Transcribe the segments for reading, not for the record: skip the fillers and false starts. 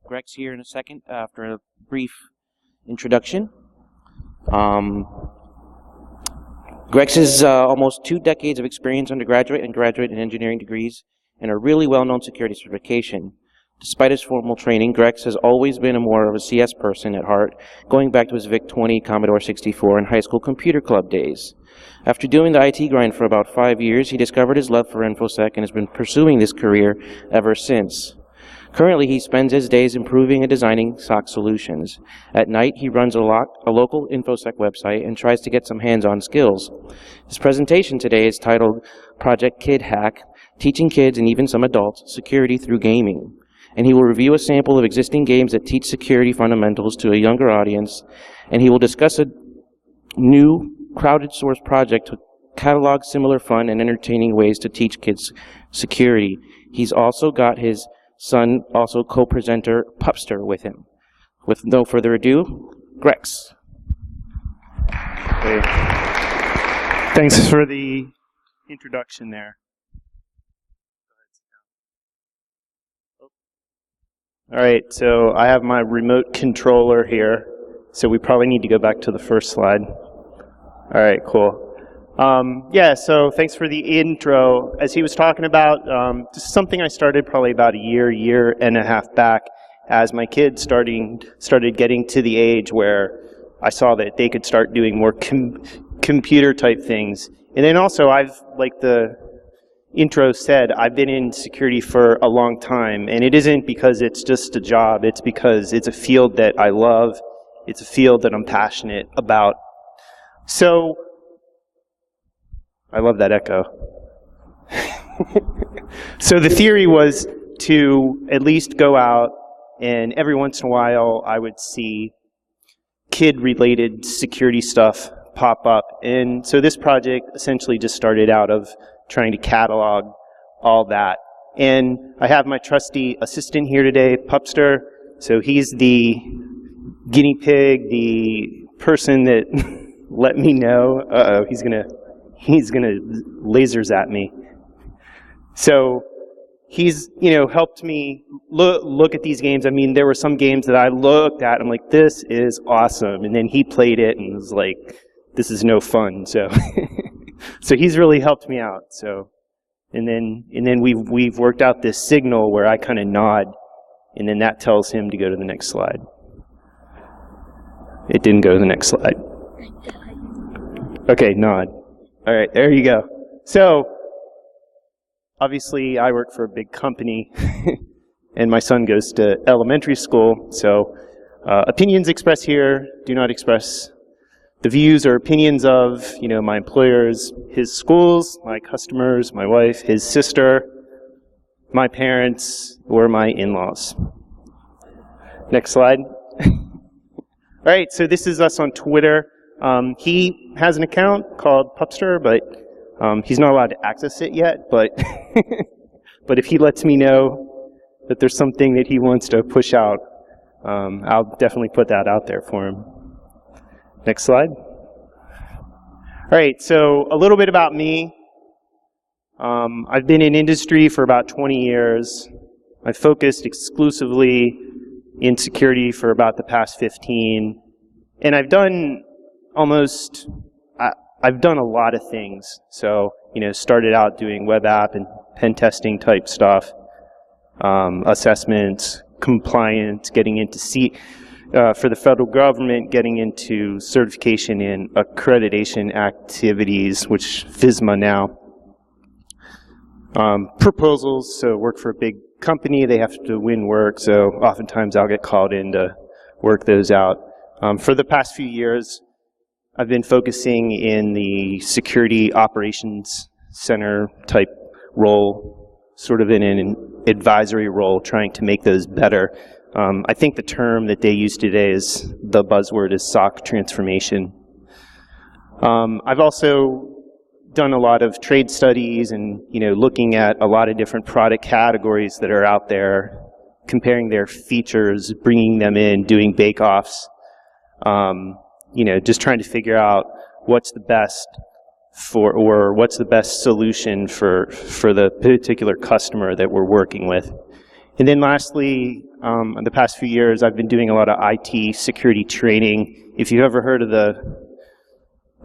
Grecs here in a second after a brief introduction. Grecs has almost 2 decades of experience undergraduate and graduate in engineering degrees and a really well-known security certification. Despite his formal training, Grecs has always been more of a CS person at heart, going back to his VIC-20, Commodore 64, and high school computer club days. After doing the IT grind for about 5 years, he discovered his love for InfoSec and has been pursuing this career ever since. Currently, he spends his days improving and designing SOC solutions. At night, he runs a local InfoSec website and tries to get some hands-on skills. His presentation today is titled Project Kid Hack, Teaching Kids and even some adults security through gaming. And he will review a sample of existing games that teach security fundamentals to a younger audience, and he will discuss a new crowded source project to catalog similar fun and entertaining ways to teach kids security. He's also got his son, also co-presenter Pupster, with him. With no further ado, Grecs. Hey. Thanks for the introduction there. All right, so I have my remote controller here, so we probably need to go back to the first slide. All right, cool. Yeah, so thanks for the intro. As he was talking about, this is something I started probably about a year and a half back as my kids started getting to the age where I saw that they could start doing more computer type things. And then also like the intro said, I've been in security for a long time, and it isn't because it's just a job, it's because it's a field that I love, it's a field that I'm passionate about. So, I love that echo. So the theory was to at least go out, and every once in a while I would see kid-related security stuff pop up. And so this project essentially just started out of trying to catalog all that. And I have my trusty assistant here today, Pupster. So he's the guinea pig, the person that let me know. Uh-oh, he's gonna lasers at me. So he's, helped me look at these games. I mean, there were some games that I looked at, I'm like, this is awesome. And then he played it and was like, this is no fun. So so he's really helped me out. So, and then we've worked out this signal where I kind of nod, and then that tells him to go to the next slide. It didn't go to the next slide. Okay, nod. All right, there you go. So, obviously, I work for a big company, and my son goes to elementary school. So, opinions expressed here do not express the views or opinions of, my employers, his schools, my customers, my wife, his sister, my parents, or my in-laws. Next slide. All right, so this is us on Twitter. He has an account called Pupster, but he's not allowed to access it yet. But but if he lets me know that there's something that he wants to push out, I'll definitely put that out there for him. Next slide. All right, so a little bit about me. I've been in industry for about 20 years. I've focused exclusively in security for about the past 15. And I've done a lot of things. So, started out doing web app and pen testing type stuff, assessments, compliance, getting into for the federal government, getting into certification in accreditation activities, which FISMA now. Proposals, so work for a big company, they have to win work, so oftentimes I'll get called in to work those out. For the past few years, I've been focusing in the security operations center type role, sort of in an advisory role, trying to make those better. I think the term that they use today is, the buzzword is SOC transformation. I've also done a lot of trade studies and, looking at a lot of different product categories that are out there, comparing their features, bringing them in, doing bake-offs, just trying to figure out what's the best what's the best solution for the particular customer that we're working with. And then lastly, in the past few years, I've been doing a lot of IT security training. If you've ever heard of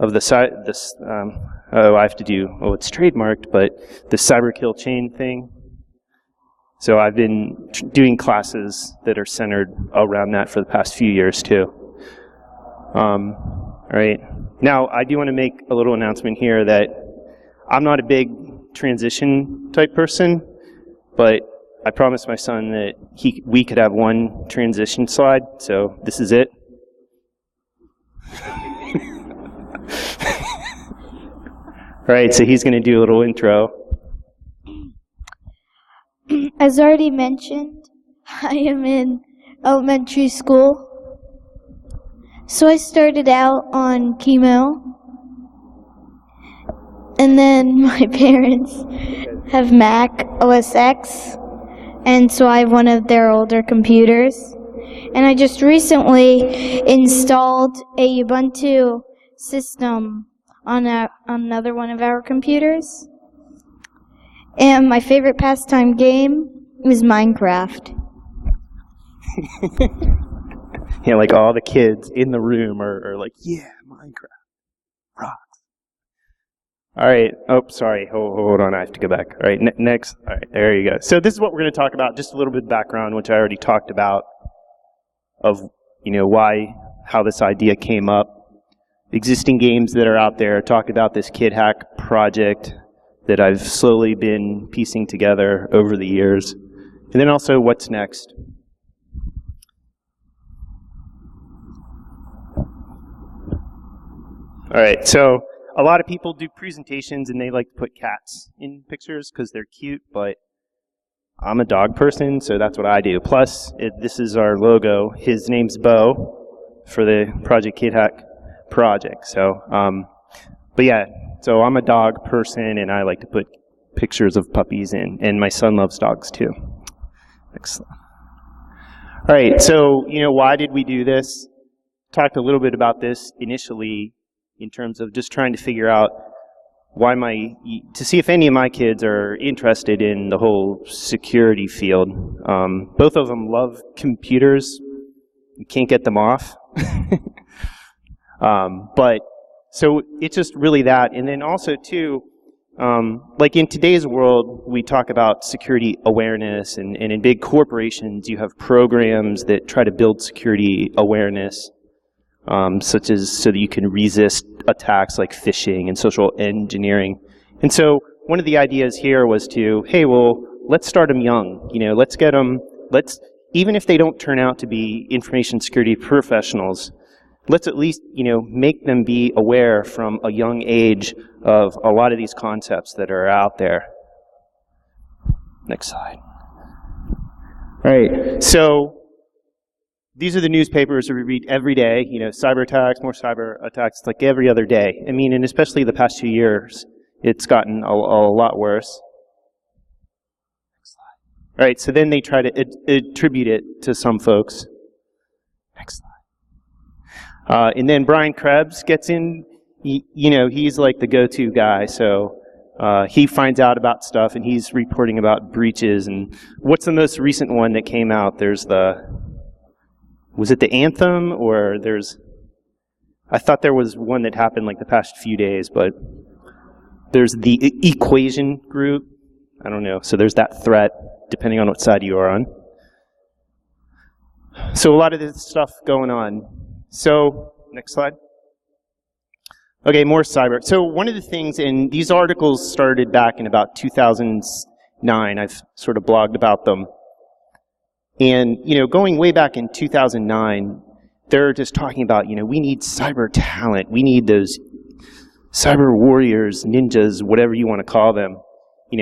I have to do, it's trademarked, but the cyber kill chain thing. So I've been doing classes that are centered around that for the past few years too. All right. Now, I do want to make a little announcement here that I'm not a big transition type person, but I promised my son that we could have one transition slide, so this is it. All right, so he's going to do a little intro. As already mentioned, I am in elementary school. So I started out on chemo, and then my parents have Mac OS X, and so I have one of their older computers. And I just recently installed a Ubuntu system on another one of our computers. And my favorite pastime game is Minecraft. Yeah, like all the kids in the room are like, yeah, Minecraft rocks. All right. Oh, sorry. Hold on. I have to go back. All right. Next. All right. There you go. So this is what we're going to talk about. Just a little bit of background, which I already talked about, of how this idea came up. Existing games that are out there. Talk about this Kid Hack project that I've slowly been piecing together over the years, and then also what's next. All right, so a lot of people do presentations and they like to put cats in pictures because they're cute, but I'm a dog person, so that's what I do. Plus, this is our logo. His name's Bo for the Project Kid Hack project. So, but yeah, so I'm a dog person and I like to put pictures of puppies in, and my son loves dogs too. Excellent. All right, so, why did we do this? Talked a little bit about this initially, in terms of just trying to figure out to see if any of my kids are interested in the whole security field. Both of them love computers. You can't get them off. But so it's just really that. And then also too, like in today's world, we talk about security awareness, and in big corporations, you have programs that try to build security awareness. Such as so that you can resist attacks like phishing and social engineering. And so one of the ideas here was let's start them young. Let's get them, even if they don't turn out to be information security professionals, let's at least, make them be aware from a young age of a lot of these concepts that are out there. Next slide. All right, so these are the newspapers that we read every day, cyber attacks, more cyber attacks, like every other day. I mean, and especially the past 2 years, it's gotten a lot worse. Next slide. All right, so then they try to attribute it to some folks. Next slide. And then Brian Krebs gets in, he's like the go-to guy, so he finds out about stuff and he's reporting about breaches. And what's the most recent one that came out? There's was it the Anthem, or I thought there was one that happened like the past few days, but there's the Equation group. I don't know. So there's that threat, depending on what side you are on. So a lot of this stuff going on. So next slide. Okay, more cyber. So one of the things, and these articles started back in about 2009. I've sort of blogged about them. And, going way back in 2009, they're just talking about, we need cyber talent. We need those cyber warriors, ninjas, whatever you want to call them.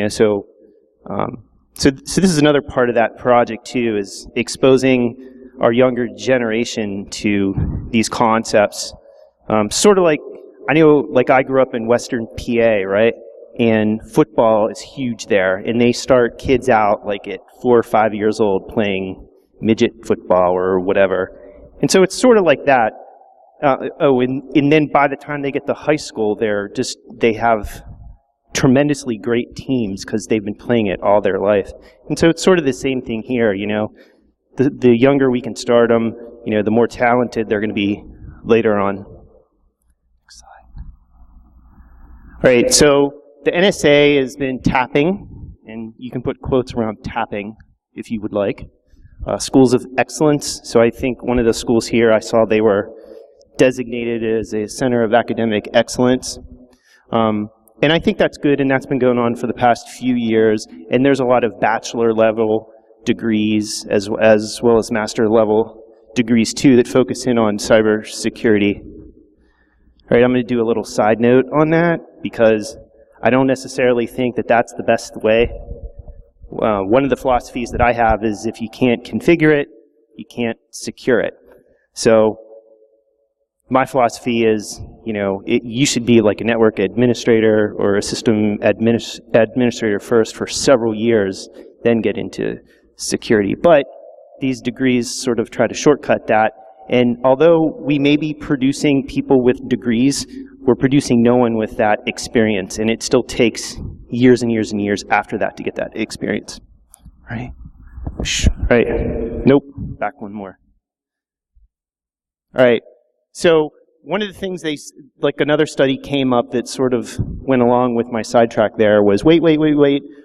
So this is another part of that project, too, is exposing our younger generation to these concepts. Sort of like, I grew up in Western PA, right? And football is huge there, and they start kids out like at 4 or 5 years old playing midget football or whatever. And so it's sort of like that. And then by the time they get to high school, they have tremendously great teams because they've been playing it all their life. And so it's sort of the same thing here, The younger we can start them, the more talented they're going to be later on. Next slide. All right, so the NSA has been tapping, and you can put quotes around tapping if you would like. Schools of excellence. So I think one of the schools here, I saw they were designated as a center of academic excellence. And I think that's good, and that's been going on for the past few years. And there's a lot of bachelor level degrees as well as master level degrees too that focus in on cybersecurity. All right, I'm going to do a little side note on that because I don't necessarily think that that's the best way. One of the philosophies that I have is if you can't configure it, you can't secure it. So my philosophy is, you should be like a network administrator or a system administrator first for several years, then get into security. But these degrees sort of try to shortcut that. And although we may be producing people with degrees, we're producing no one with that experience. And it still takes years and years and years after that to get that experience. Right? Right. Nope. Back one more. All right. So one of the things another study came up that sort of went along with my sidetrack there was, wait.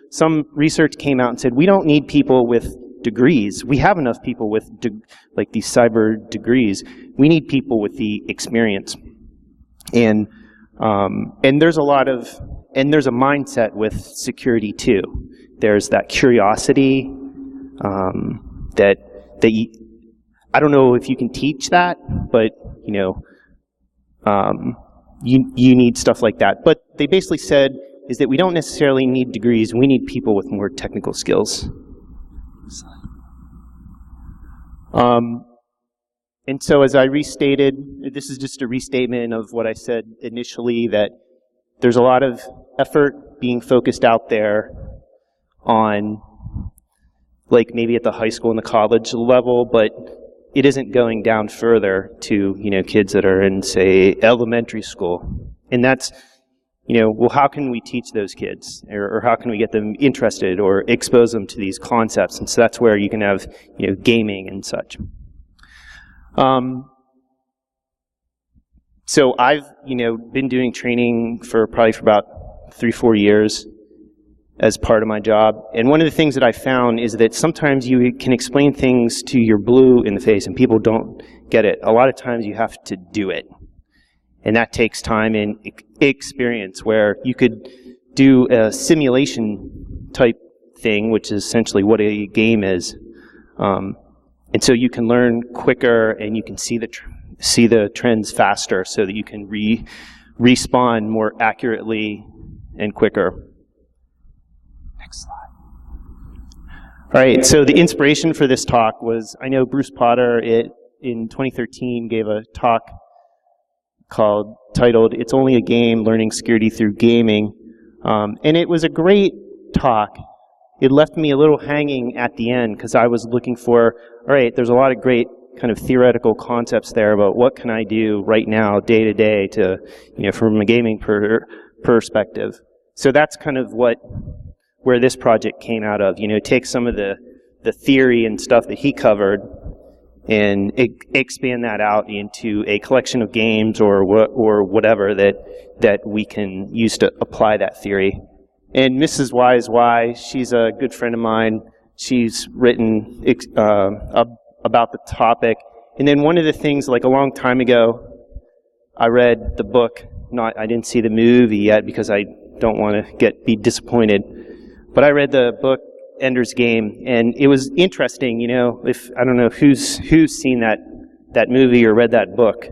Some research came out and said, we don't need people with degrees. We have enough people with these cyber degrees. We need people with the experience. And there's there's a mindset with security too. There's that curiosity that I don't know if you can teach that, but you need stuff like that. But they basically said is that we don't necessarily need degrees. We need people with more technical skills. And so as I restated, this is just a restatement of what I said initially, that there's a lot of effort being focused out there on maybe at the high school and the college level, but it isn't going down further to, kids that are in, say, elementary school. And that's, well, how can we teach those kids? Or how can we get them interested or expose them to these concepts? And so that's where you can have, gaming and such. So I've, been doing training for about 3-4 years as part of my job. And one of the things that I found is that sometimes you can explain things to your blue in the face and people don't get it. A lot of times you have to do it. And that takes time and experience, where you could do a simulation type thing, which is essentially what a game is. And so you can learn quicker and you can see the trends faster so that you can respawn more accurately and quicker. Next slide. All right, so the inspiration for this talk was, I know Bruce Potter in 2013 gave a talk titled "It's Only a Game, Learning Security Through Gaming." And it was a great talk. It left me a little hanging at the end because I was looking for, all right, there's a lot of great kind of theoretical concepts there about what can I do right now, day to day, to, from a gaming perspective. So that's kind of where this project came out of. Take some of the theory and stuff that he covered and expand that out into a collection of games or whatever that we can use to apply that theory. And Mrs. Y, she's a good friend of mine. She's written about the topic. And then one of the things, a long time ago, I read the book. I didn't see the movie yet because I don't want to be disappointed. But I read the book Ender's Game, and it was interesting. If I don't know who's seen that movie or read that book.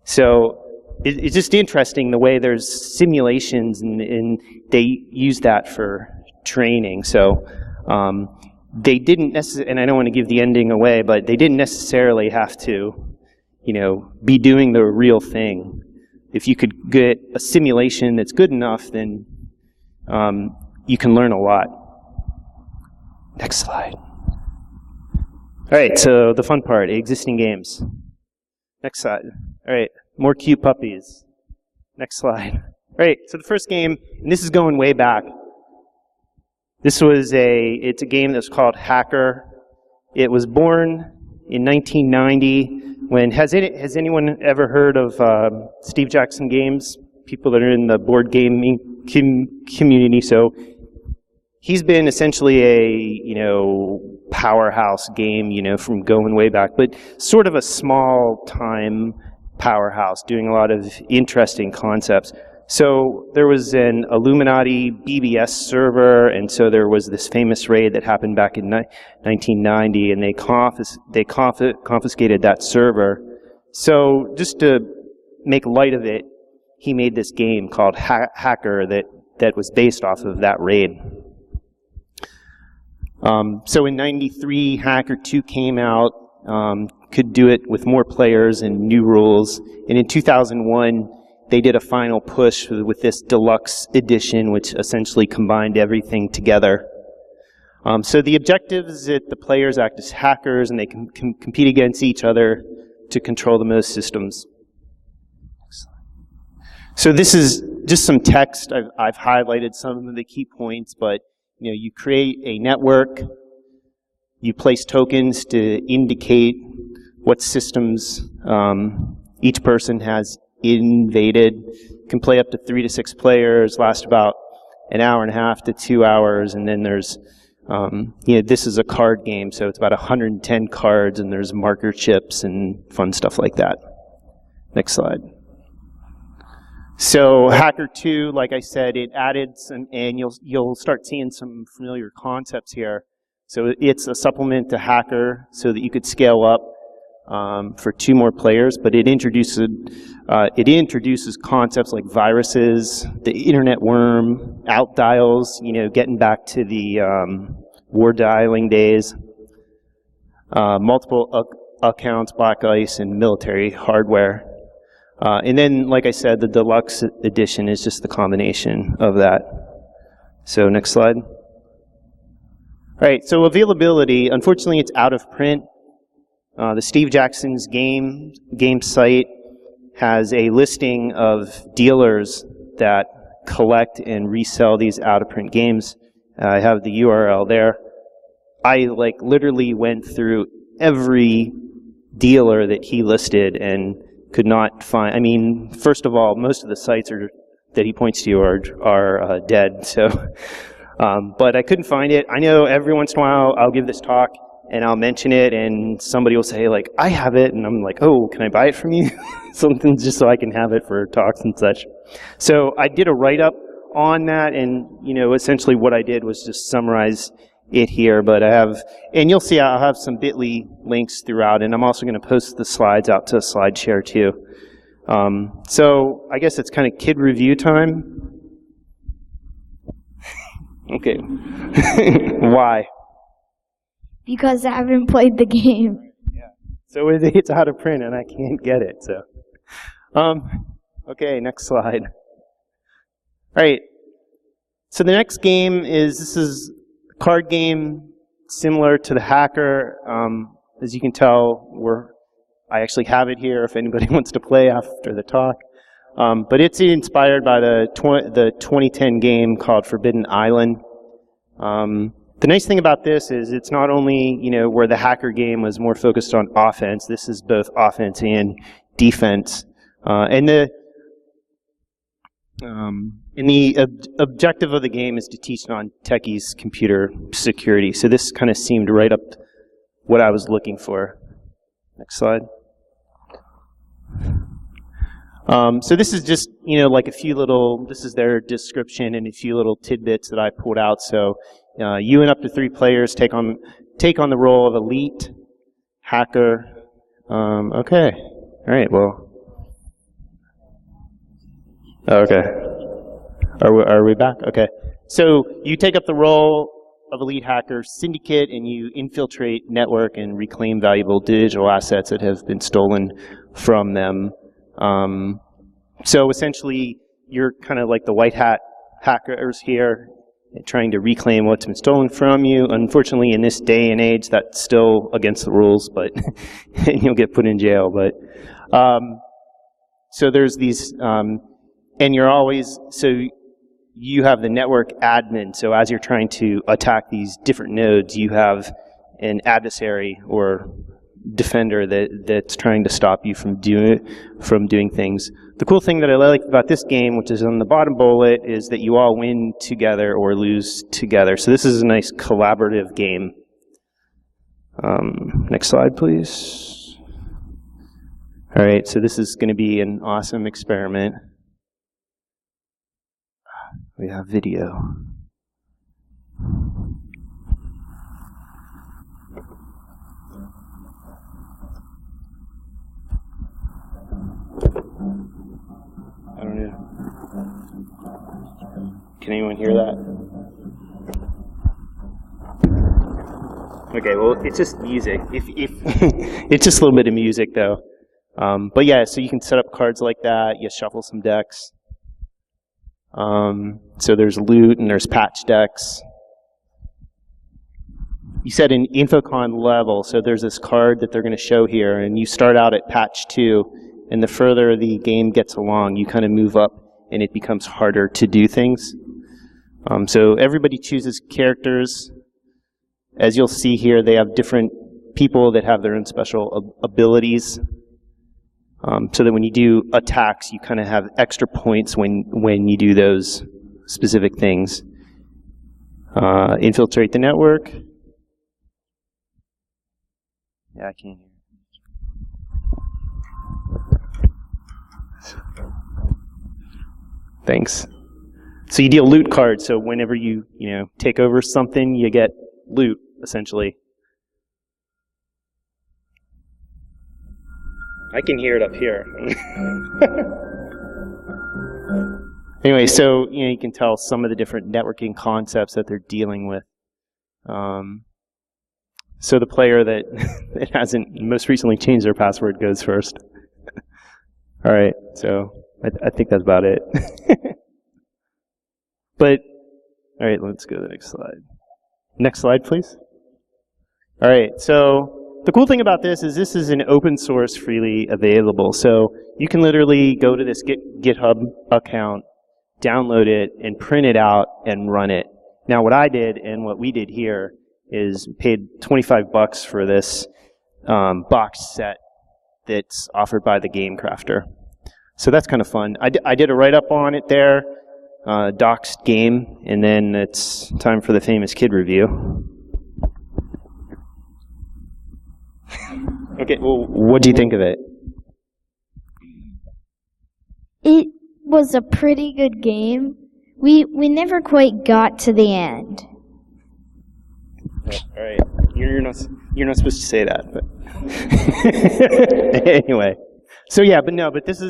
So it's just interesting the way there's simulations and they use that for training. So they didn't necessarily, and I don't want to give the ending away, but they didn't necessarily have to, be doing the real thing. If you could get a simulation that's good enough, then you can learn a lot. Next slide. All right, so the fun part, existing games. Next slide. All right, more cute puppies. Next slide. Right, so the first game, and this is going way back. It's a game that's called Hacker. It was born in 1990. Has anyone ever heard of Steve Jackson Games? People that are in the board gaming community. So he's been essentially a powerhouse game from going way back, but sort of a small time powerhouse doing a lot of interesting concepts. So there was an Illuminati BBS server, and so there was this famous raid that happened back in 1990, and they confiscated that server. So just to make light of it, he made this game called Hacker that was based off of that raid. So in '93, Hacker 2 came out, could do it with more players and new rules, and in 2001, they did a final push with this deluxe edition, which essentially combined everything together. So the objective is that the players act as hackers and they can compete against each other to control the most systems. So this is just some text. I've highlighted some of the key points, but you create a network, you place tokens to indicate what systems each person has invaded. Can play up to 3 to 6 players, last about an hour and a half to 2 hours, and then there's this is a card game, so it's about 110 cards, and there's marker chips and fun stuff like that. Next slide. So Hacker 2, like I said, it added some, and you'll start seeing some familiar concepts here. So it's a supplement to Hacker so that you could scale up for 2 more players, but it introduces concepts like viruses, the internet worm, out dials, getting back to the war dialing days, multiple accounts, black ice, and military hardware. And then, like I said, the deluxe edition is just the combination of that. So next slide. All right, so availability, unfortunately it's out of print. The Steve Jackson's game site has a listing of dealers that collect and resell these out-of-print games. I have the URL there. I literally went through every dealer that he listed and could not find. I mean, first of all, most of the sites that he points to are dead. So, but I couldn't find it. I know every once in a while I'll give this talk and I'll mention it, and somebody will say I have it, and I'm like, oh, can I buy it from you? Something just so I can have it for talks and such. So I did a write-up on that, and essentially what I did was just summarize it here. But I have, and you'll see I'll have some bit.ly links throughout, and I'm also going to post the slides out to SlideShare too. So I guess it's kind of kid review time. Okay. Why? Because I haven't played the game. Yeah. So it's out of print and I can't get it. So, okay, next slide. All right. So the next game this is a card game similar to the Hacker. As you can tell, I actually have it here if anybody wants to play after the talk. But it's inspired by the 2010 game called Forbidden Island. The nice thing about this is it's not only, where the Hacker game was more focused on offense. This is both offense and defense. And the objective of the game is to teach non-techies computer security. So this kind of seemed right up what I was looking for. Next slide. So this is just, like a few little, this is their description and a few little tidbits that I pulled out. So you and up to 3 players take on the role of elite hacker. Okay. All right. Well. Okay. Are we back? Okay. So you take up the role of elite hacker syndicate, and you infiltrate network and reclaim valuable digital assets that have been stolen from them. So essentially, you're kind of like the white hat hackers here, trying to reclaim what's been stolen from you. Unfortunately, in this day and age, that's still against the rules, but and you'll get put in jail. But so there's these and you're always, so you have the network admin, so as you're trying to attack these different nodes, you have an adversary or defender that's trying to stop you from doing things. The cool thing that I like about this game, which is on the bottom bullet, is that you all win together or lose together. So this is a nice collaborative game. Next slide, please. All right, so this is going to be an awesome experiment. We have video. I don't know. Can anyone hear that? Okay, well, it's just music. If it's just a little bit of music, though. But yeah, so you can set up cards like that. You shuffle some decks. So there's loot and there's patch decks. You set an Infocon level, so there's this card that they're going to show here, and you start out at patch 2, and the further the game gets along, you kind of move up, and it becomes harder to do things. So everybody chooses characters. As you'll see here, they have different people that have their own special abilities. So that when you do attacks, you kind of have extra points when you do those specific things. Infiltrate the network. Yeah, I can't hear. Thanks. So you deal loot cards, so whenever you take over something, you get loot, essentially. I can hear it up here. Anyway, so you can tell some of the different networking concepts that they're dealing with. So the player that hasn't most recently changed their password goes first. All right, so I think that's about it. But, all right, let's go to the next slide. Next slide, please. All right, so the cool thing about this is an open source, freely available. So you can literally go to this GitHub account, download it, and print it out and run it. Now what I did and what we did here is paid $25 for this box set that's offered by the Game Crafter. So that's kind of fun. I did a write-up on it there, doxed game, and then it's time for the famous kid review. Okay, well, what do you think of it? It was a pretty good game. We never quite got to the end. All right, you're not supposed to say that, but anyway. So yeah, but this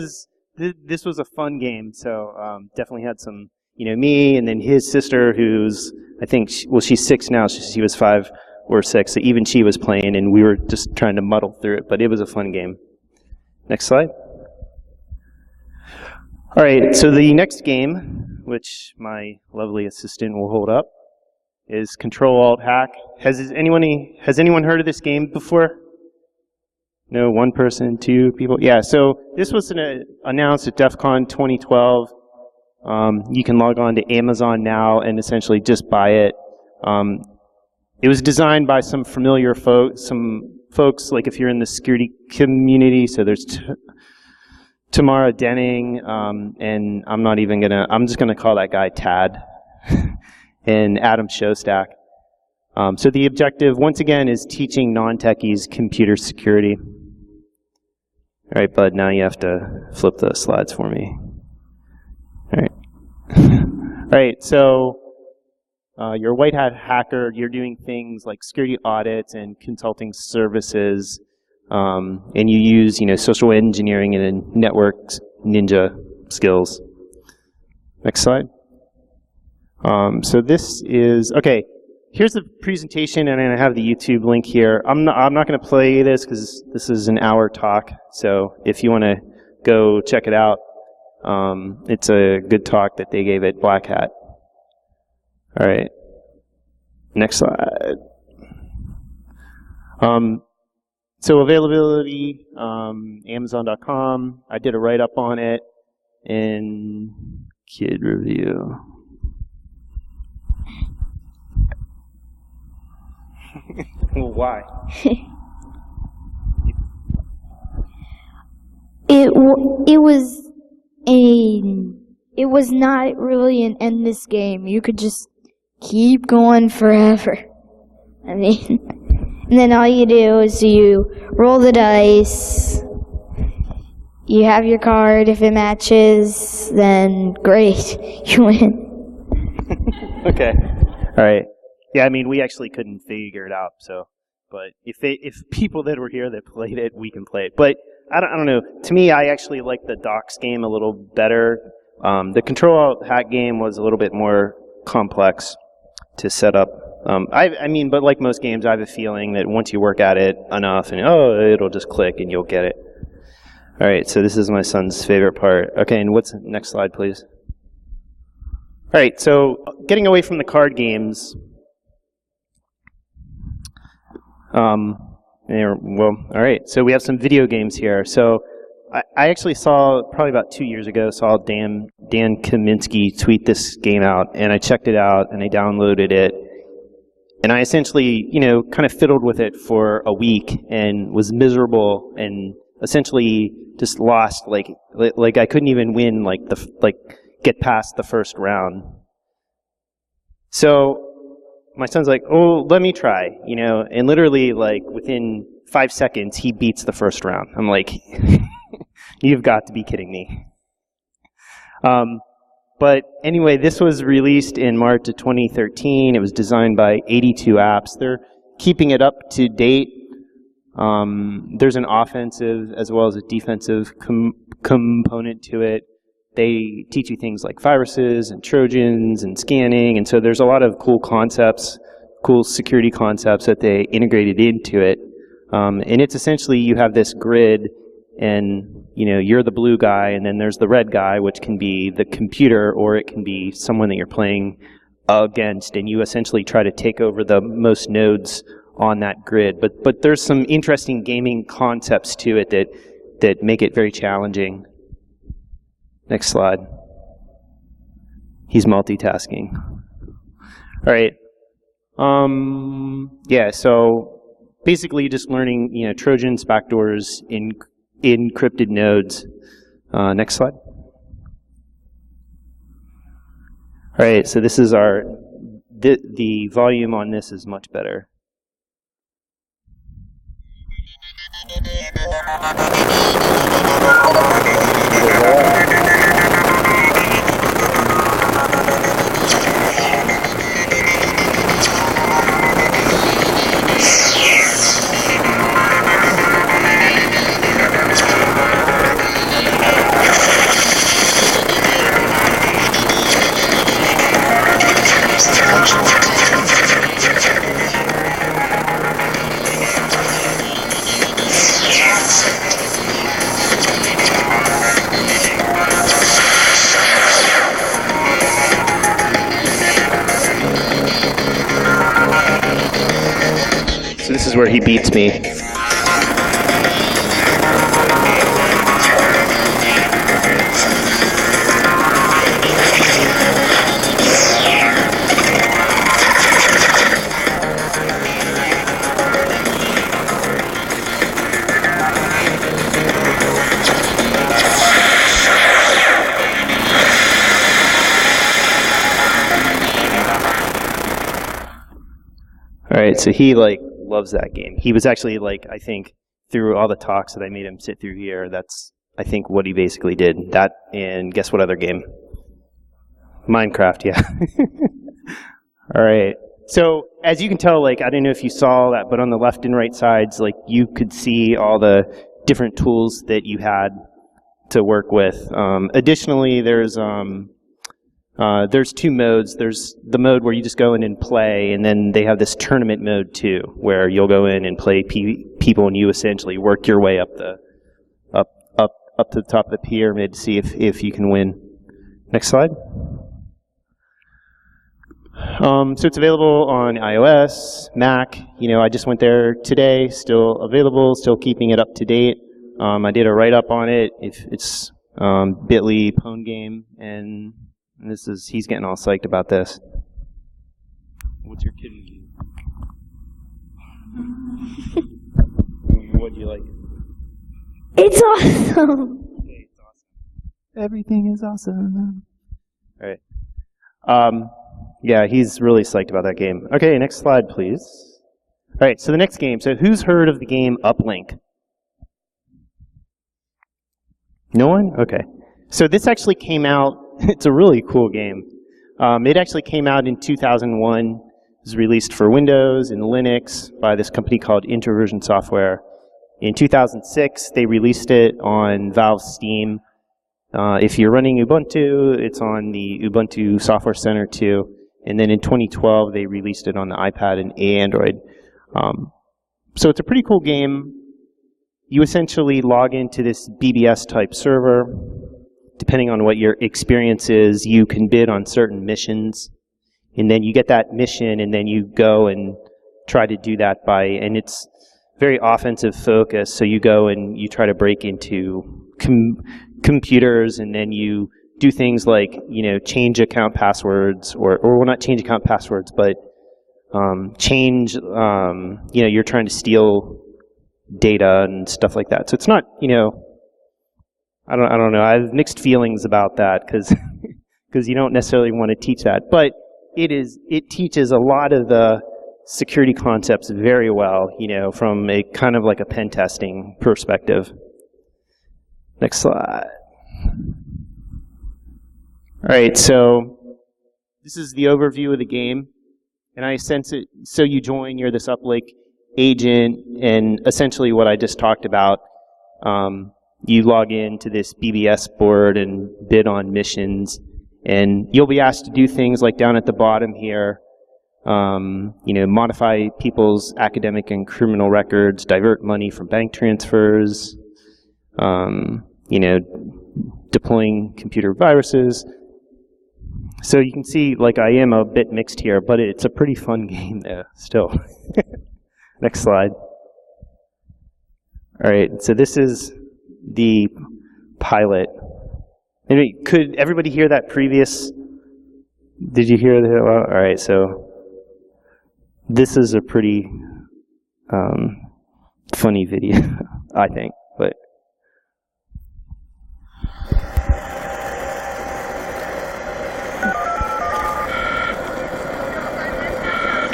was a fun game. So definitely had some, me and then his sister, who's I think she's 6 now. She was 5 or 6, so even she was playing, and we were just trying to muddle through it. But it was a fun game. Next slide. All right, so the next game, which my lovely assistant will hold up, is Control-Alt-Hack. Has anyone heard of this game before? No, 1 person, 2 people? Yeah, so this was announced at DEF CON 2012. You can log on to Amazon now and essentially just buy it. It was designed by some familiar folks, like if you're in the security community, so there's Tamara Denning, and I'm just gonna call that guy Tad, and Adam Shostak. So the objective, once again, is teaching non-techies computer security. All right, bud, now you have to flip the slides for me. All right. All right, so you're a white hat hacker. You're doing things like security audits and consulting services, and you use social engineering and network ninja skills. Next slide. So this is okay. Here's the presentation, and I have the YouTube link here. I'm not going to play this because this is an hour talk. So if you want to go check it out, it's a good talk that they gave at Black Hat. All right. Next slide. So availability, Amazon.com. I did a write-up on it, And kid review. Why? It was not really an endless game. You could just keep going forever. I mean, and then all you do is you roll the dice. You have your card. If it matches, then great, you win. Okay. All right. Yeah, I mean, we actually couldn't figure it out. So, but if people that were here that played it, we can play it. But I don't know. To me, I actually like the Docs game a little better. The Control Hack game was a little bit more complex to set up. I mean, but like most games, I have a feeling that once you work at it enough, and it'll just click and you'll get it. All right, so this is my son's favorite part. Okay, and what's next slide, please? All right, so getting away from the card games. Well, all right, so we have some video games here. So I actually saw, probably about 2 years ago, saw Dan Kaminsky tweet this game out, and I checked it out, and I downloaded it. And I essentially, kind of fiddled with it for a week and was miserable and essentially just lost. Like I couldn't even win, get past the first round. So my son's like, "Oh, let me try," and literally, within 5 seconds, he beats the first round. I'm like, "You've got to be kidding me." But anyway, this was released in March of 2013. It was designed by 82 Apps. They're keeping it up to date. There's an offensive as well as a defensive component to it. They teach you things like viruses and Trojans and scanning, and so there's a lot of cool concepts, cool security concepts that they integrated into it. And it's essentially, you have this grid, and you're the blue guy, and then there's the red guy, which can be the computer, or it can be someone that you're playing against, and you essentially try to take over the most nodes on that grid. But there's some interesting gaming concepts to it that make it very challenging. Next slide. He's multitasking. All right. Yeah, so basically just learning, Trojans, backdoors, encrypted nodes. Next slide. All right, so this is the volume on this is much better. So this is where he beats me. All right, so he loves that game. He was actually I think through all the talks that I made him sit through here, that's I think what he basically did. That, and guess what other game? Minecraft, yeah. All right. So as you can tell, I don't know if you saw that, but on the left and right sides, you could see all the different tools that you had to work with. Additionally, there's two modes. There's the mode where you just go in and play, and then they have this tournament mode too, where you'll go in and play people, and you essentially work your way up to the top of the pyramid to see if you can win. Next slide. So it's available on iOS, Mac. I just went there today. Still available. Still keeping it up to date. I did a write-up on it. It's Bitly Pwn game, and he's getting all psyched about this. What's your kid review? What do you like? It's awesome. Okay, it's awesome. Everything is awesome. All right. Yeah, he's really psyched about that game. Okay, next slide, please. All right, so the next game. So who's heard of the game Uplink? No one? Okay. So this actually came out. It's a really cool game. It actually came out in 2001. It was released for Windows and Linux by this company called Introversion Software. In 2006, they released it on Valve Steam. If you're running Ubuntu, it's on the Ubuntu Software Center too. And then in 2012, they released it on the iPad and Android. So it's a pretty cool game. You essentially log into this BBS type server. Depending on what your experience is, you can bid on certain missions. And then you get that mission, and then you go and try to do that and it's very offensive focused. So you go and you try to break into computers, and then you do things like, change account passwords, or well, not change account passwords, but you're trying to steal data and stuff like that. So it's not, I don't know. I have mixed feelings about that because you don't necessarily want to teach that, but it teaches a lot of the security concepts very well, from a kind of like a pen testing perspective. Next slide. All right, so this is the overview of the game, and I sense it. So you join, you're this Uplink agent, and essentially what I just talked about. You log into this BBS board and bid on missions, and you'll be asked to do things like down at the bottom here, modify people's academic and criminal records, divert money from bank transfers, deploying computer viruses. So you can see, like, I am a bit mixed here, but it's a pretty fun game though, still. Next slide. All right, so this is the pilot. Anyway, could everybody hear that previous? Did you hear that? Well, all right, so this is a pretty funny video, I think. But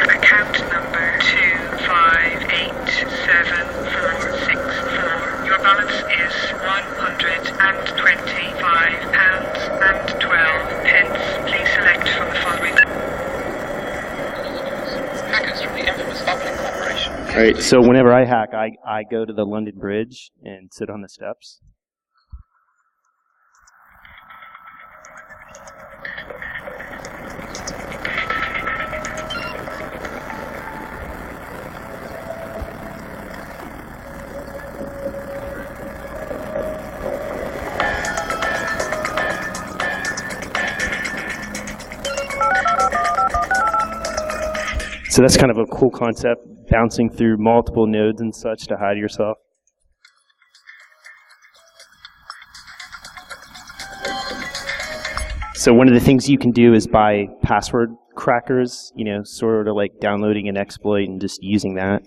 account number 258746. Your balance is £125.12. Please select from the following. Hackers from the infamous Uplink Corporation. all right, so whenever I hack, I go to the London Bridge and sit on the steps. So that's kind of a cool concept, bouncing through multiple nodes and such to hide yourself. So one of the things you can do is buy password crackers, sort of like downloading an exploit and just using that.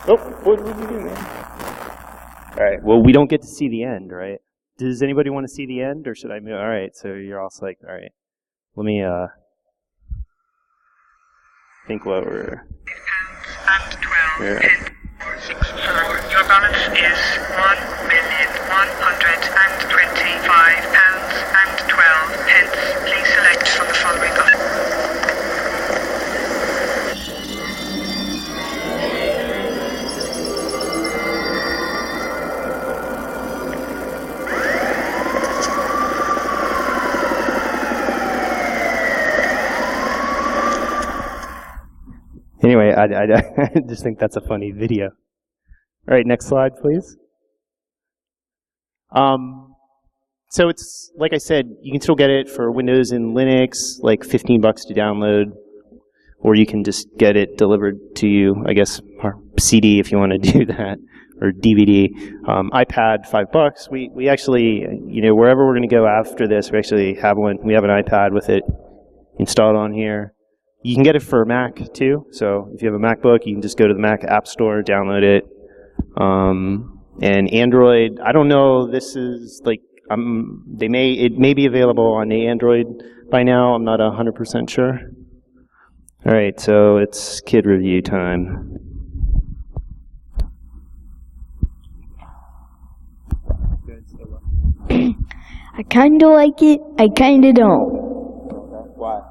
Oh, what did you do, man? All right, well, we don't get to see the end, right? Does anybody want to see the end, or should I move? All right, so you're all like, all right, let me think what we're... £1,012.64. Your balance is £1,125.12. Please select from the following options. Anyway, I just think that's a funny video. All right, next slide, please. So it's, like I said, you can still get it for Windows and Linux, like $15 to download, or you can just get it delivered to you, I guess, or CD if you want to do that, or DVD. iPad, $5. We actually, wherever we're going to go after this, we actually have one. We have an iPad with it installed on here. You can get it for Mac too. So if you have a MacBook, you can just go to the Mac App Store, download it. And Android, I don't know. This is like it may be available on the Android by now. I'm not 100% sure. All right, so it's kid review time. I kind of like it. I kind of don't. Why?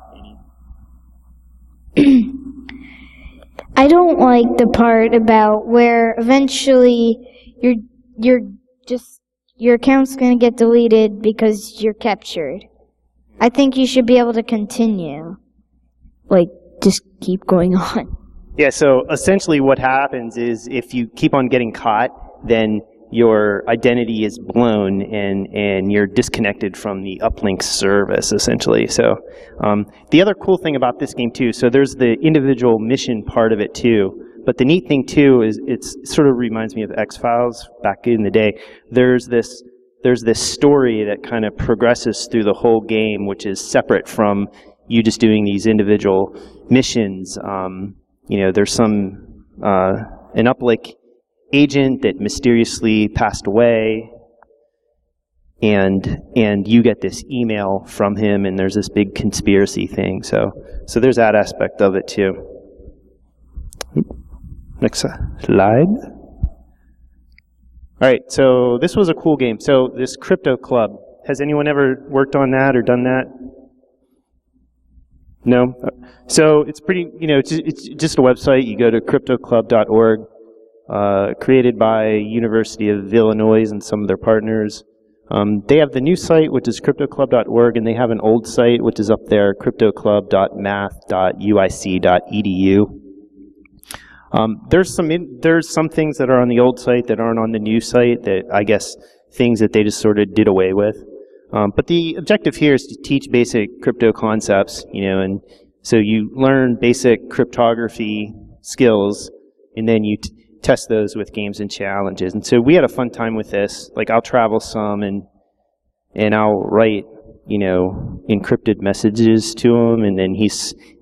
I don't like the part about where eventually your account's going to get deleted because you're captured. I think you should be able to continue. Like, just keep going on. Yeah, so essentially what happens is if you keep on getting caught, then your identity is blown and you're disconnected from the Uplink service, essentially. So the other cool thing about this game, too, so there's the individual mission part of it, too. But the neat thing, too, is it sort of reminds me of X-Files back in the day. There's this story that kind of progresses through the whole game, which is separate from you just doing these individual missions. There's an Uplink agent that mysteriously passed away, and you get this email from him, and there's this big conspiracy thing. So there's that aspect of it too. Next slide. All right, so this was a cool game. So this Crypto Club, has anyone ever worked on that or done that? No? So it's pretty, it's just a website. You go to cryptoclub.org. Created by University of Illinois and some of their partners. They have the new site, which is cryptoclub.org, and they have an old site, which is up there, cryptoclub.math.uic.edu. There's some things that are on the old site that aren't on the new site, that I guess things that they just sort of did away with. But the objective here is to teach basic crypto concepts, and so you learn basic cryptography skills, and then you test those with games and challenges. And so we had a fun time with this. Like, I'll travel some and I'll write, encrypted messages to him, and then he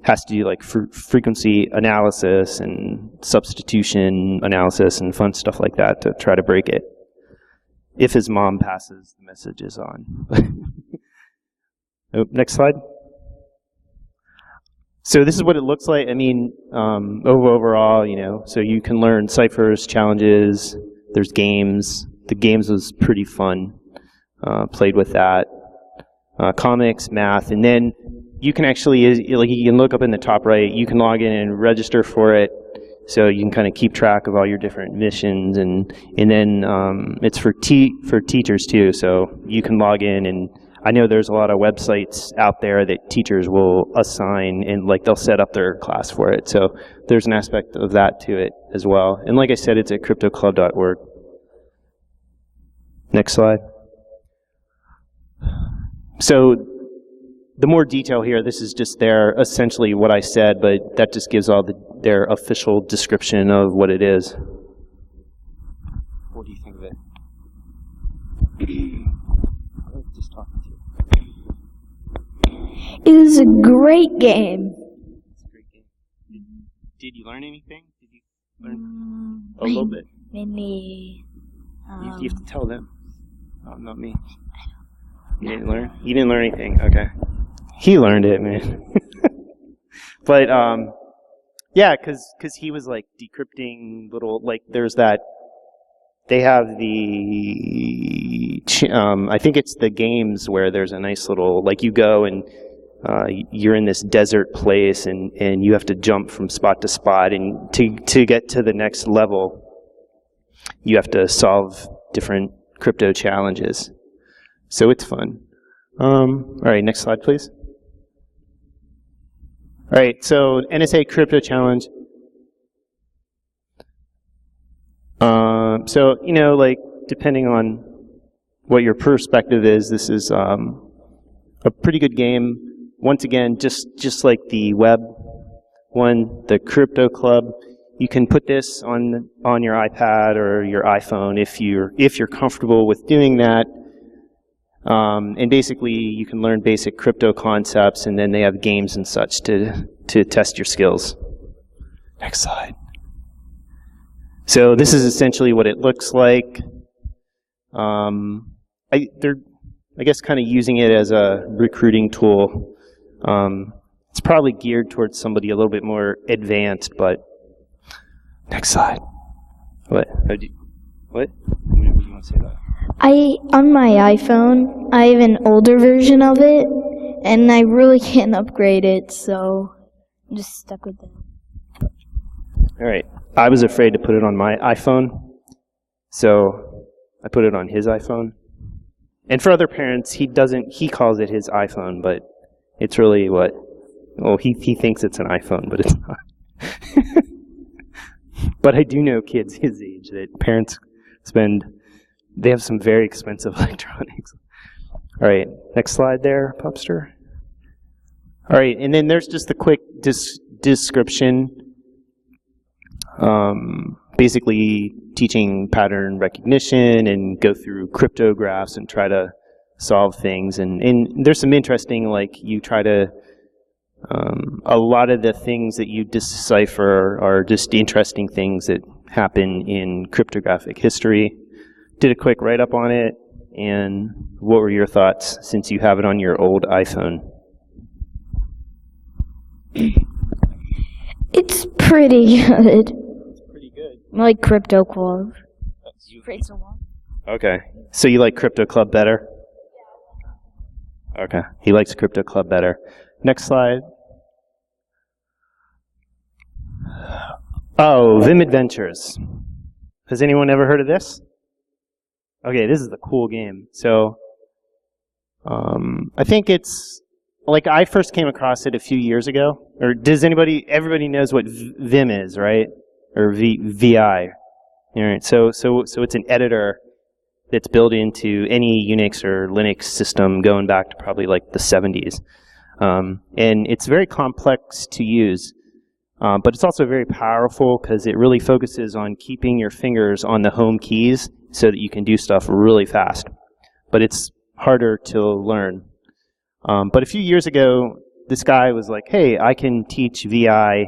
has to do like frequency analysis and substitution analysis and fun stuff like that to try to break it, if his mom passes the messages on. Oh, next slide. So this is what it looks like. I mean, overall, so you can learn ciphers, challenges, there's games. The games was pretty fun. Played with that. Comics, math, and then you can actually, like, you can look up in the top right, you can log in and register for it, so you can kind of keep track of all your different missions, and then it's for teachers too, so you can log in, and I know there's a lot of websites out there that teachers will assign, and like they'll set up their class for it, so there's an aspect of that to it as well. And like I said, it's at cryptoclub.org. Next slide. So the more detail here, this is just essentially what I said, but that just gives all their official description of what it is. What do you think of it? Just talking to you. It was a great game. It's a great game. Did you learn anything? Did you learn a little bit? Maybe. You have to tell them. Oh, not me. You didn't learn? You didn't learn anything. Okay. He learned it, man. But yeah, because he was like decrypting little, like, there's that. They have the I think it's the games where there's a nice little, like, you go and you're in this desert place and you have to jump from spot to spot, and to get to the next level you have to solve different crypto challenges. So it's fun. All right, next slide, please. All right, so NSA Crypto Challenge. So, like, depending on what your perspective is, this is a pretty good game. Once again, just like the web one, the Crypto Club, you can put this on your iPad or your iPhone if you're comfortable with doing that. And basically, you can learn basic crypto concepts, and then they have games and such to test your skills. Next slide. So this is essentially what it looks like. They're, I guess, kind of using it as a recruiting tool. It's probably geared towards somebody a little bit more advanced, but next slide. What? What do you want to say about it? On my iPhone, I have an older version of it, and I really can't upgrade it, so I'm just stuck with it. All right. I was afraid to put it on my iPhone, so I put it on his iPhone. And for other parents, he calls it his iPhone, but it's really what? Well, he thinks it's an iPhone, but it's not. But I do know kids his age that parents they have some very expensive electronics. All right, next slide there, Pupster. All right, and then there's just a quick description. Basically teaching pattern recognition and go through cryptographs and try to solve things. And there's some interesting, like, you try to, a lot of the things that you decipher are just interesting things that happen in cryptographic history. Did a quick write-up on it, and what were your thoughts since you have it on your old iPhone? It's pretty good. It's pretty good. I like Crypto Club. You've played so long. Okay. So you like Crypto Club better? Okay. He likes Crypto Club better. Next slide. Oh, Vim Adventures. Has anyone ever heard of this? Okay, this is a cool game. So, I think it's, like, I first came across it a few years ago. Or does everybody knows what Vim is, right? Or VI. All right, so it's an editor that's built into any Unix or Linux system going back to probably like the 70s. And it's very complex to use, but it's also very powerful because it really focuses on keeping your fingers on the home keys so that you can do stuff really fast. But it's harder to learn. But a few years ago, this guy was like, hey, I can teach VI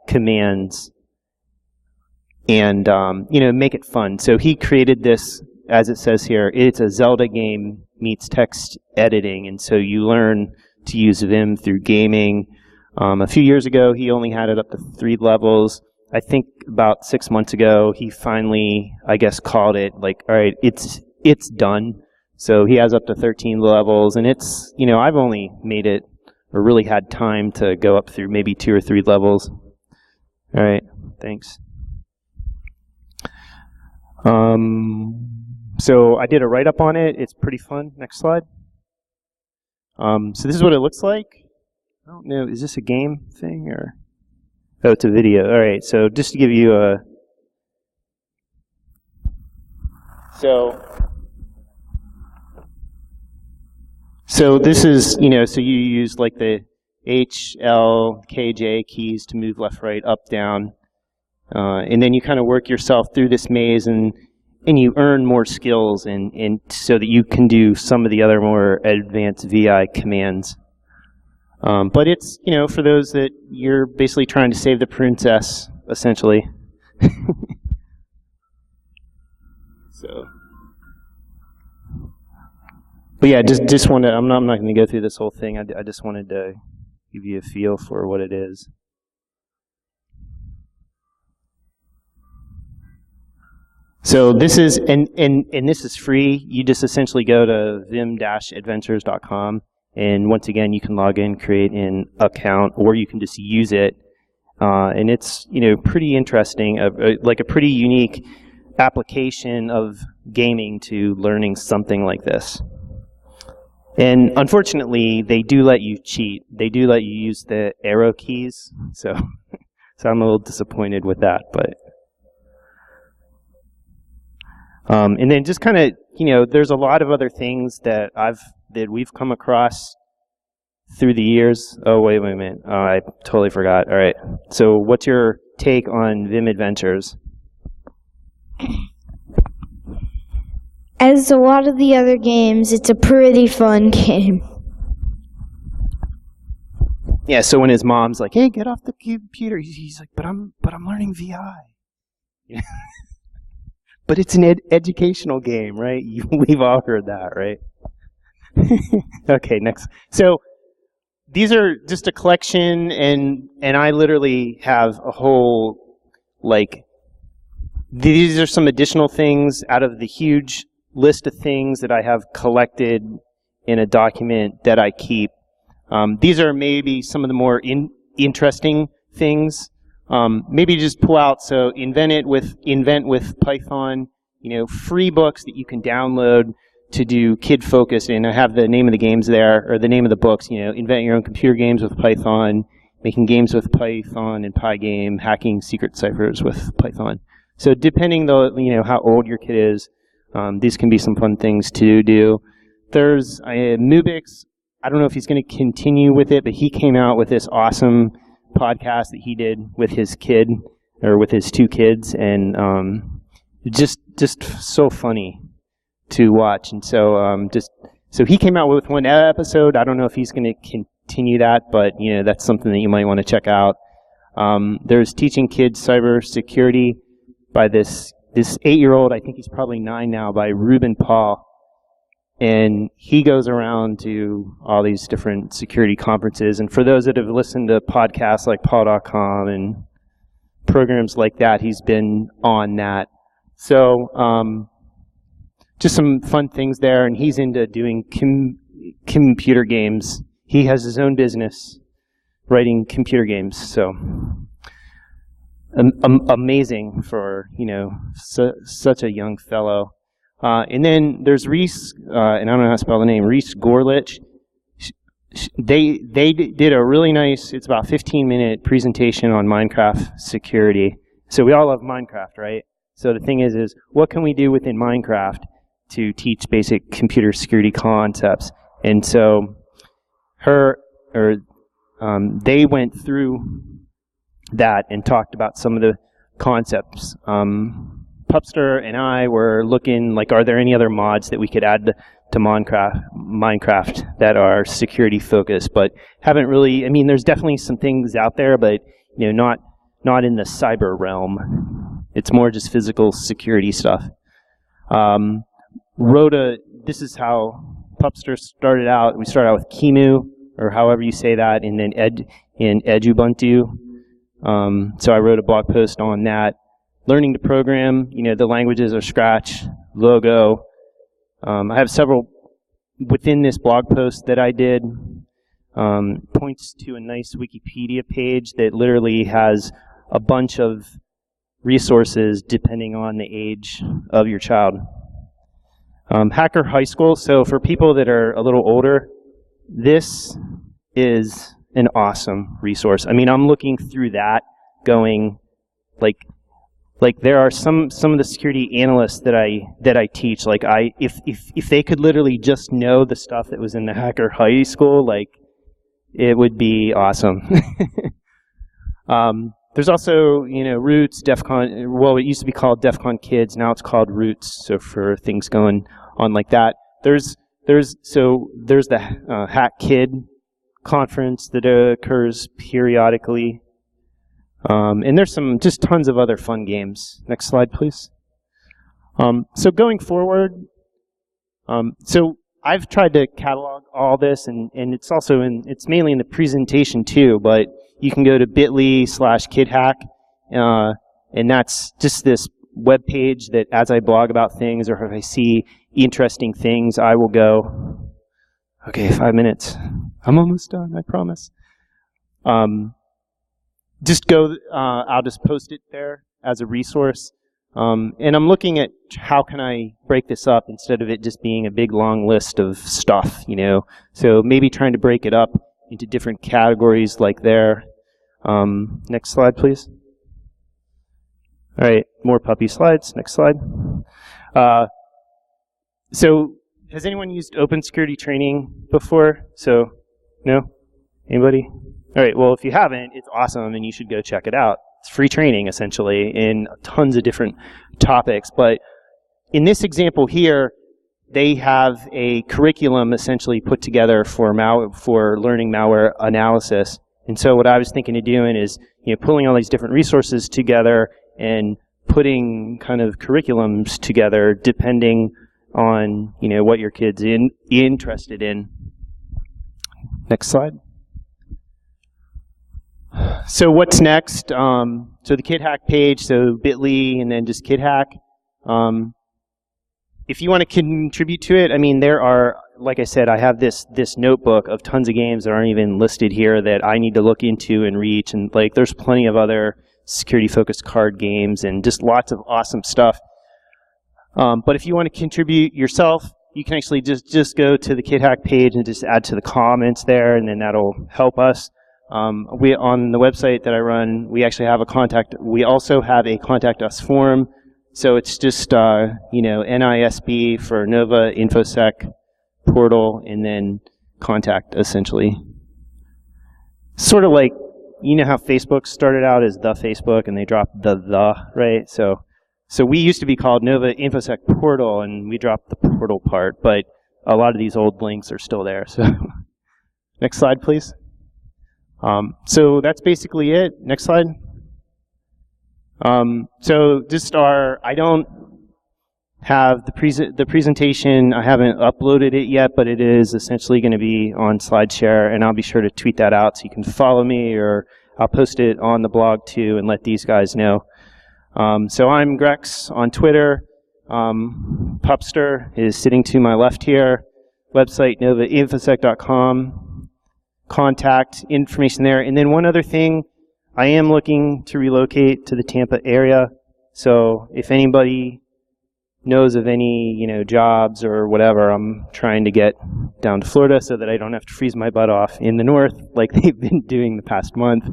commands and make it fun. So he created this, as it says here, it's a Zelda game meets text editing. And so you learn to use Vim through gaming. A few years ago, he only had it up to 3 levels. I think about 6 months ago, he finally, I guess, called it like, all right, it's done. So he has up to 13 levels, and it's, I've only made it, or really had time to go up through maybe 2 or 3 levels. All right, thanks. So I did a write-up on it. It's pretty fun. Next slide. So this is what it looks like. I don't know, is this a game thing or? Oh, it's a video. All right, so just to give you a. So this is, so you use like the H, L, K, J keys to move left, right, up, down. And then you kind of work yourself through this maze and you earn more skills and so that you can do some of the other more advanced VI commands. But it's, for those that you're basically trying to save the princess, essentially. But yeah, just wanted, I'm not going to go through this whole thing. I just wanted to give you a feel for what it is. So this is, and this is free. You just essentially go to vim-adventures.com. And once again, you can log in, create an account, or you can just use it. And it's, pretty interesting, like a pretty unique application of gaming to learning something like this. And unfortunately, they do let you cheat. They do let you use the arrow keys. So I'm a little disappointed with that, but And then just kind of, there's a lot of other things that we've come across through the years. Oh, wait a minute. Oh, I totally forgot. All right. So what's your take on Vim Adventures? As a lot of the other games, it's a pretty fun game. Yeah, so when his mom's like, "Hey, get off the computer," he's like, "But I'm learning VI." Yeah. But it's an educational game, right? We've all heard that, right? Okay, next. So these are just a collection, and I literally have a whole, these are some additional things out of the huge list of things that I have collected in a document that I keep. These are maybe some of the more interesting things. Maybe just pull out, so invent with Python, free books that you can download to do kid-focused, and I have the name of the games there, or the name of the books, invent your own computer games with Python, making games with Python and Pygame, hacking secret ciphers with Python. So depending though, how old your kid is, these can be some fun things to do. There's Mubix. I don't know if he's going to continue with it, but he came out with this awesome podcast that he did with his kid, or with his two kids, and just so funny to watch. And so so he came out with one episode. I don't know if he's going to continue that, but that's something that you might want to check out. There's Teaching Kids Cybersecurity by this 8-year-old, I think he's probably 9 now, by Ruben Paul. And he goes around to all these different security conferences. And for those that have listened to podcasts like Paul.com and programs like that, he's been on that. So just some fun things there. And he's into doing computer games. He has his own business writing computer games. So amazing for, such a young fellow. And then there's Reese, and I don't know how to spell the name, Reese Gorlich. They did a really nice, it's about 15-minute presentation on Minecraft security. So we all love Minecraft, right? So the thing is what can we do within Minecraft to teach basic computer security concepts? And so they went through that and talked about some of the concepts. Pupster and I were looking, are there any other mods that we could add to Minecraft that are security focused, but haven't really, there's definitely some things out there, but not in the cyber realm. It's more just physical security stuff. This is how Pupster started out. We started out with Kimu, or however you say that, and then in Edubuntu. So I wrote a blog post on that. Learning to program, the languages are Scratch, Logo. I have several within this blog post that I did. Points to a nice Wikipedia page that literally has a bunch of resources depending on the age of your child. Hacker High School, so for people that are a little older, this is an awesome resource. I'm looking through that going, there are some of the security analysts that I teach. If they could literally just know the stuff that was in the Hacker High School, it would be awesome. There's also Roots, DEF CON. Well, it used to be called DEF CON Kids. Now it's called Roots. So for things going on like that, there's the Hack Kid conference that occurs periodically. And there's just tons of other fun games. Next slide, please. So going forward, so I've tried to catalog all this, and it's also it's mainly in the presentation too, but you can go to bit.ly/kidhack, and that's just this web page that as I blog about things, or if I see interesting things, I will go, okay, 5 minutes. I'm almost done, I promise. Just go, I'll just post it there as a resource. And I'm looking at how can I break this up instead of it just being a big long list of stuff, So maybe trying to break it up into different categories like there. Next slide, please. All right, more puppy slides. Next slide. So has anyone used open security training before? So, no? Anybody? All right, well, if you haven't, it's awesome, and you should go check it out. It's free training, essentially, in tons of different topics. But in this example here, they have a curriculum essentially put together for learning malware analysis. And so what I was thinking of doing is, pulling all these different resources together and putting kind of curriculums together depending on, what your kid's interested in. Next slide. So what's next? So the KidHack page, so bit.ly and then just KidHack. If you want to contribute to it, there are, like I said, I have this notebook of tons of games that aren't even listed here that I need to look into and reach, and there's plenty of other security-focused card games and just lots of awesome stuff. But if you want to contribute yourself, you can actually just go to the KidHack page and just add to the comments there, and then that'll help us. We on the website that I run, we actually have a contact. We also have a contact us form. So it's just NISB for Nova InfoSec portal, and then contact essentially. Sort of like how Facebook started out as the Facebook, and they dropped the right. So we used to be called Nova InfoSec portal, and we dropped the portal part, but a lot of these old links are still there. So next slide, please. So that's basically it. Next slide. So just I don't have the presentation. I haven't uploaded it yet, but it is essentially going to be on SlideShare, and I'll be sure to tweet that out so you can follow me, or I'll post it on the blog too and let these guys know. So I'm Grecs on Twitter. Pupster is sitting to my left here. Website novainfosec.com. Contact information there. And then one other thing, I am looking to relocate to the Tampa area. So if anybody knows of any, jobs or whatever, I'm trying to get down to Florida so that I don't have to freeze my butt off in the north like they've been doing the past month.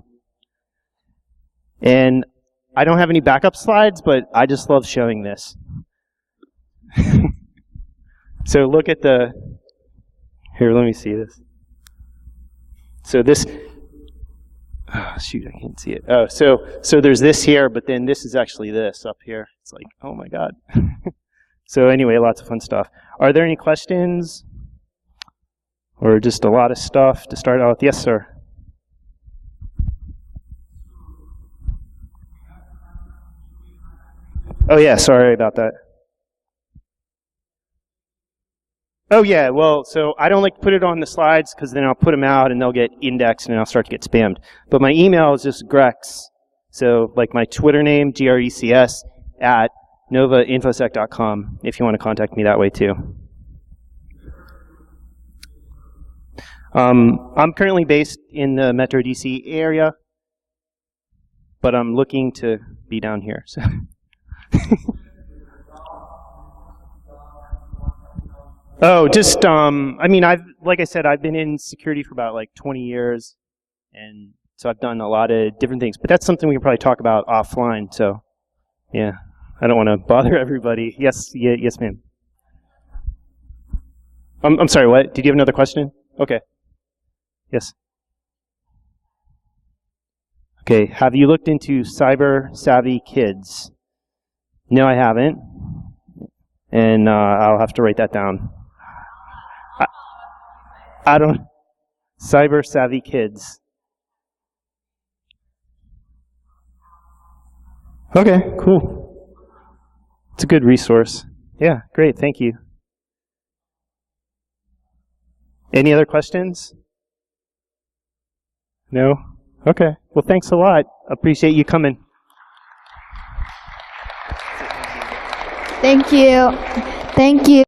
And I don't have any backup slides, but I just love showing this. So look at here, let me see this. So this, oh shoot, I can't see it. Oh, so there's this here, but then this is actually this up here. It's like, oh my God. So anyway, lots of fun stuff. Are there any questions? Or just a lot of stuff to start out with? Yes, sir. Oh yeah, sorry about that. Oh yeah, well, so I don't like to put it on the slides because then I'll put them out and they'll get indexed and I'll start to get spammed. But my email is just Grecs, so like my Twitter name, GRECS, at novainfosec.com if you want to contact me that way too. I'm currently based in the Metro DC area, but I'm looking to be down here. So. Oh, just, like I said, I've been in security for about 20 years, and so I've done a lot of different things, but that's something we can probably talk about offline, so, yeah, I don't want to bother everybody. Yes, yes, ma'am. I'm sorry, what? Did you have another question? Okay. Yes. Okay, have you looked into cyber savvy kids? No, I haven't, and I'll have to write that down. I don't, cyber savvy kids. Okay, cool. It's a good resource. Yeah, great, thank you. Any other questions? No? Okay, well thanks a lot. Appreciate you coming. Thank you. Thank you.